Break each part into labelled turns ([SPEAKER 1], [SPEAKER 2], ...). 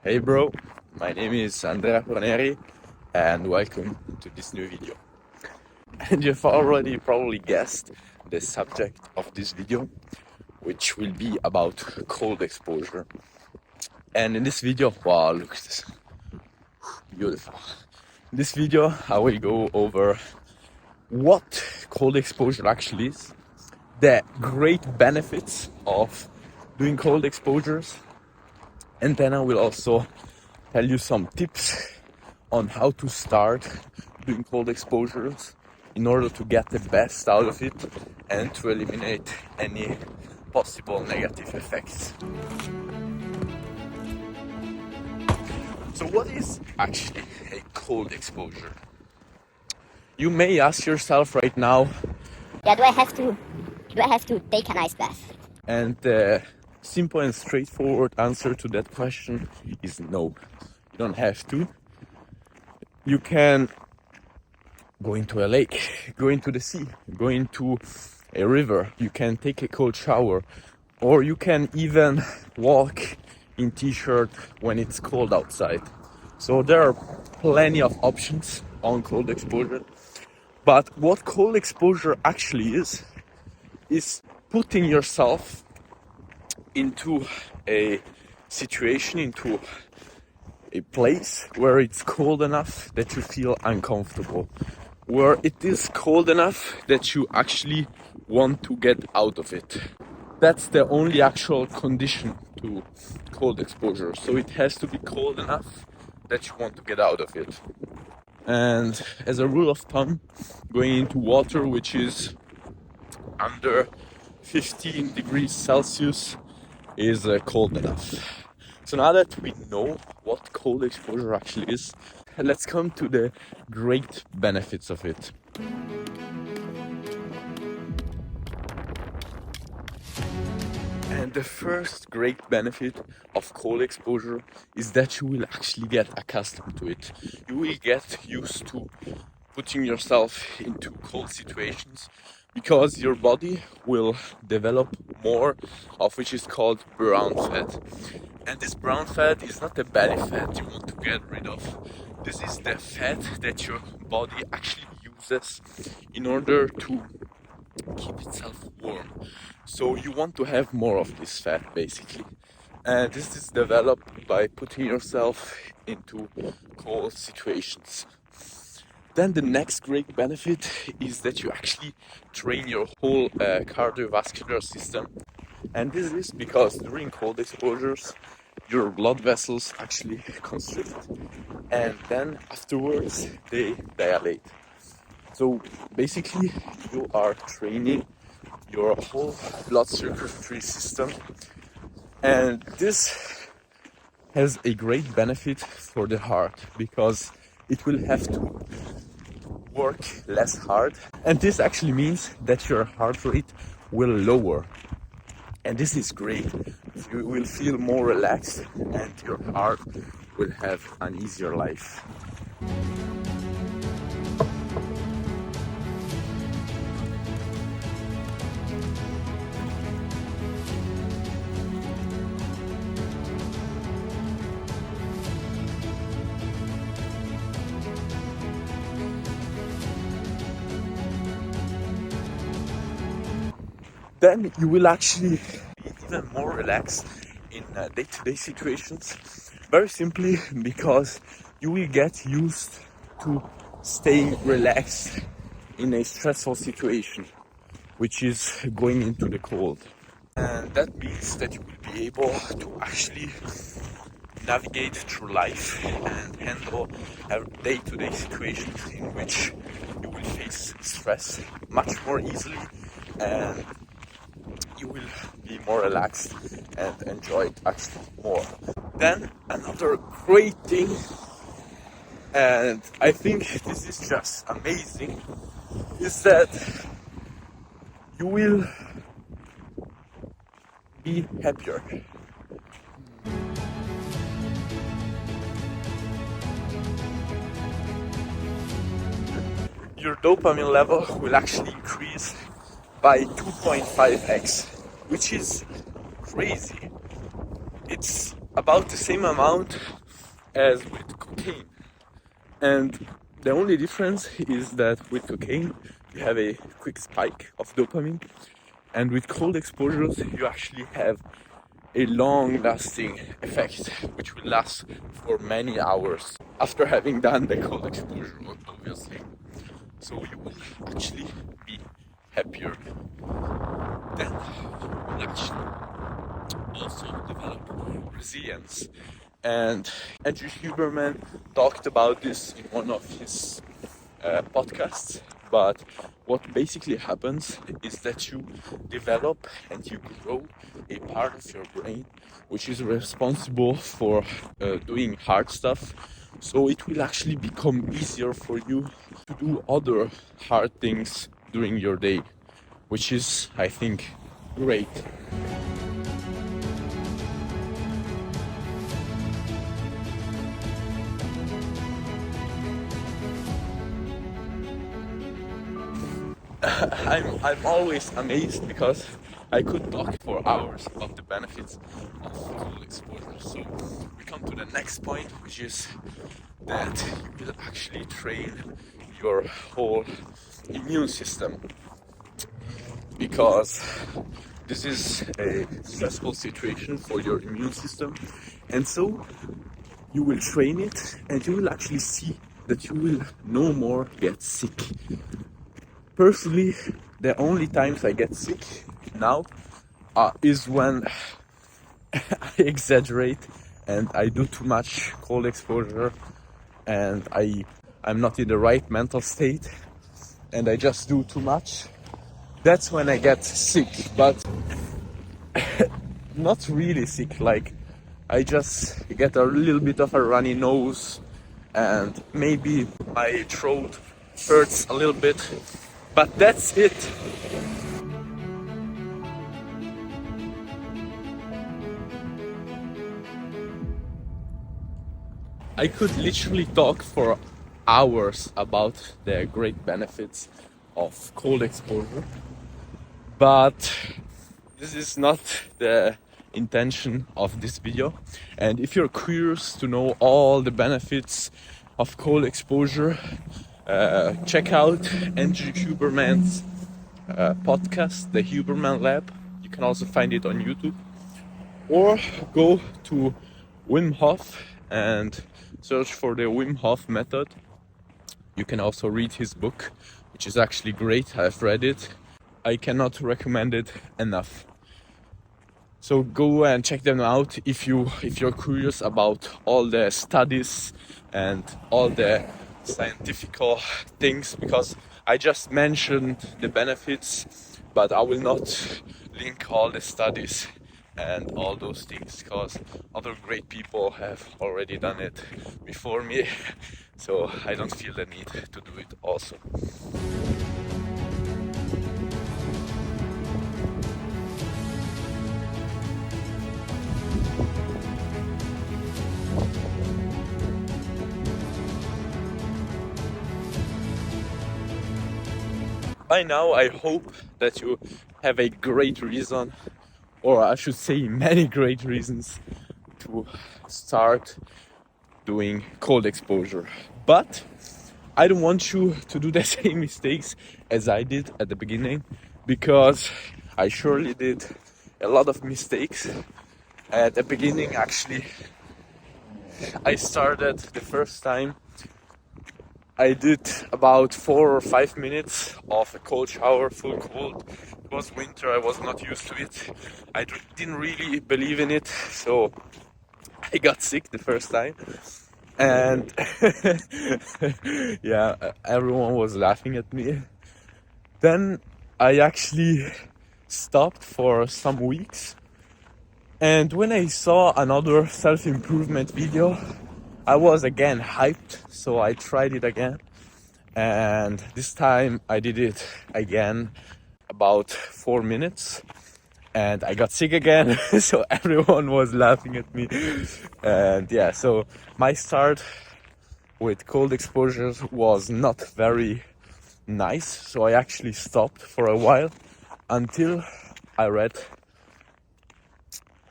[SPEAKER 1] Hey bro, my name is Andrea Forneri and welcome to this new video. And you've already probably guessed the subject of this video, which will be about cold exposure. And in this video, wow, look at this, beautiful. In this video, I will go over what cold exposure actually is, the great benefits of doing cold exposures, and then I will also tell you some tips on how to start doing cold exposures in order to get the best out of it and to eliminate any possible negative effects. So what is actually a cold exposure? You may ask yourself right now,
[SPEAKER 2] do I have to take an ice bath?
[SPEAKER 1] and the simple and straightforward answer to that question is no. You don't have to. You can go into a lake, go into the sea, go into a river, you can take a cold shower, or you can even walk in t-shirt when it's cold outside. So there are plenty of options on cold exposure. But what cold exposure actually is putting yourself into a situation, into a place where it's cold enough that you feel uncomfortable, where it is cold enough that you actually want to get out of it. That's the only actual condition to cold exposure. So it has to be cold enough that you want to get out of it. And as a rule of thumb, going into water which is under 15 degrees Celsius is cold enough. So now that we know what cold exposure actually is, let's come to the great benefits of it. And the first great benefit of cold exposure is that you will actually get accustomed to it. You will get used to putting yourself into cold situations because your body will develop more of which is called brown fat. And this brown fat is not the belly fat you want to get rid of. This is the fat that your body actually uses in order to keep itself warm. So you want to have more of this fat basically. And this is developed by putting yourself into cold situations. Then the next great benefit is that you actually train your whole cardiovascular system. And this is because during cold exposures, your blood vessels actually constrict and then afterwards they dilate. So basically you are training your whole blood circulatory system, and this has a great benefit for the heart because it will have to work less hard, and this actually means that your heart rate will lower, and this is great. You will feel more relaxed and your heart will have an easier life. Then you will actually be even more relaxed in day-to-day situations. Very simply because you will get used to staying relaxed in a stressful situation, which is going into the cold. And that means that you will be able to actually navigate through life and handle day-to-day situations in which you will face stress much more easily, and you will be more relaxed and enjoy it actually more. Then another great thing, and I think this is just amazing, is that you will be happier. Your dopamine level will actually increase by 2.5x, which is crazy. It's about the same amount as with cocaine. And the only difference is that with cocaine you have a quick spike of dopamine, and with cold exposures you actually have a long lasting effect which will last for many hours after having done the cold exposure, obviously. So you will actually be happier. Then you will actually also develop resilience. And Andrew Huberman talked about this in one of his podcasts. But what basically happens is that you develop and you grow a part of your brain which is responsible for doing hard stuff. So it will actually become easier for you to do other hard things during your day, which is, I think, great. I'm always amazed because I could talk for hours about the benefits of cold exposure. So we come to the next point, which is that you will actually train your whole immune system, because this is a stressful situation for your immune system, and so you will train it and you will actually see that you will no more get sick. Personally, the only times I get sick now is when I exaggerate and I do too much cold exposure and I'm not in the right mental state and I just do too much. That's when I get sick, but not really sick. Like, I just get a little bit of a runny nose and maybe my throat hurts a little bit, but that's it. I could literally talk for hours about the great benefits of cold exposure, but this is not the intention of this video. And if you're curious to know all the benefits of cold exposure, check out Andrew Huberman's podcast, the Huberman Lab. You can also find it on YouTube, or go to Wim Hof and search for the Wim Hof method. You can also read his book, which is actually great. I've read it. I cannot recommend it enough. So go and check them out if you're curious about all the studies and all the scientific things, because I just mentioned the benefits, but I will not link all the studies and all those things, because other great people have already done it before me, so I don't feel the need to do it also. By now, I hope that you have a great reason, or I should say many great reasons, to start doing cold exposure. But I don't want you to do the same mistakes as I did at the beginning, because I surely did a lot of mistakes. At the beginning, actually, I started the first time. I did about 4 or 5 minutes of a cold shower, full cold. It was winter, I was not used to it. I didn't really believe in it, so I got sick the first time. And yeah, everyone was laughing at me. Then I actually stopped for some weeks. And when I saw another self-improvement video, I was again hyped, so I tried it again. And this time I did it again about 4 minutes. And I got sick again, so everyone was laughing at me. And yeah, so my start with cold exposures was not very nice. So I actually stopped for a while until I read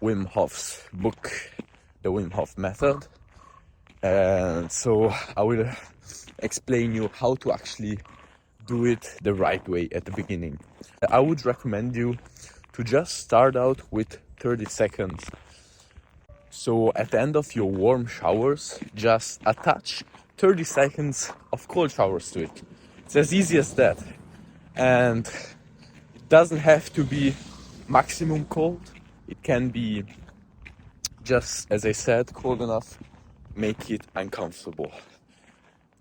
[SPEAKER 1] Wim Hof's book, the Wim Hof method. And so I will explain you how to actually do it the right way at the beginning. I would recommend you to just start out with 30 seconds. So at the end of your warm showers, just attach 30 seconds of cold showers to it. It's as easy as that. And it doesn't have to be maximum cold. It can be just, as I said, cold enough, make it uncomfortable.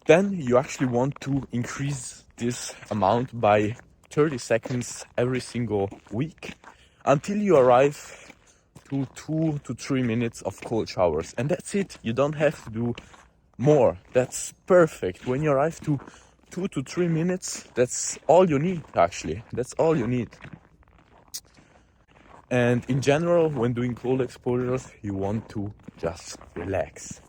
[SPEAKER 1] Then you actually want to increase this amount by 30 seconds every single week until you arrive to 2 to 3 minutes of cold showers. And that's it. You don't have to do more. That's perfect. When you arrive to 2 to 3 minutes, that's all you need, actually. That's all you need. And in general, when doing cold exposures, you want to just relax.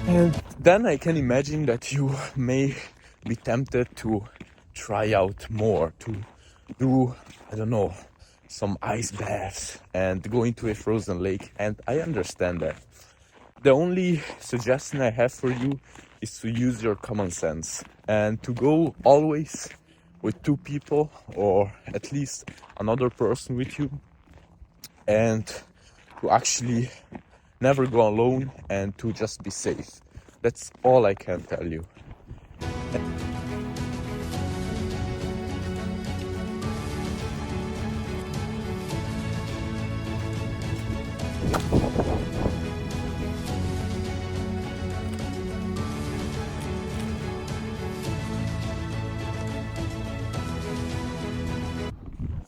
[SPEAKER 1] And then I can imagine that you may be tempted to try out more, to do, I don't know, some ice baths and go into a frozen lake. And I understand that. The only suggestion I have for you is to use your common sense and to go always with 2 people or at least another person with you, and to actually never go alone and to just be safe. That's all I can tell you.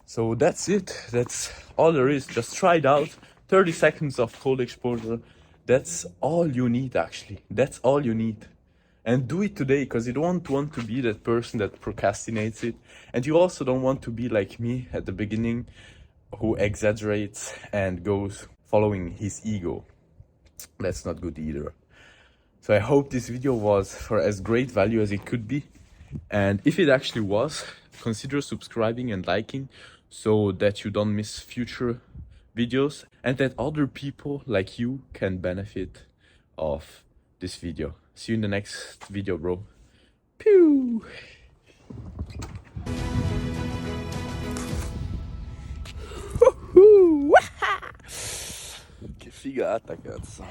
[SPEAKER 1] So that's it. That's all there is. Just try it out. 30 seconds of cold exposure. That's all you need, actually. That's all you need. And do it today, because you don't want to be that person that procrastinates it. And you also don't want to be like me at the beginning, who exaggerates and goes following his ego. That's not good either. So I hope this video was for as great value as it could be. And if it actually was, consider subscribing and liking so that you don't miss future videos and that other people like you can benefit of this video. See you in the next video, bro. Pew! Che figata, cazzo.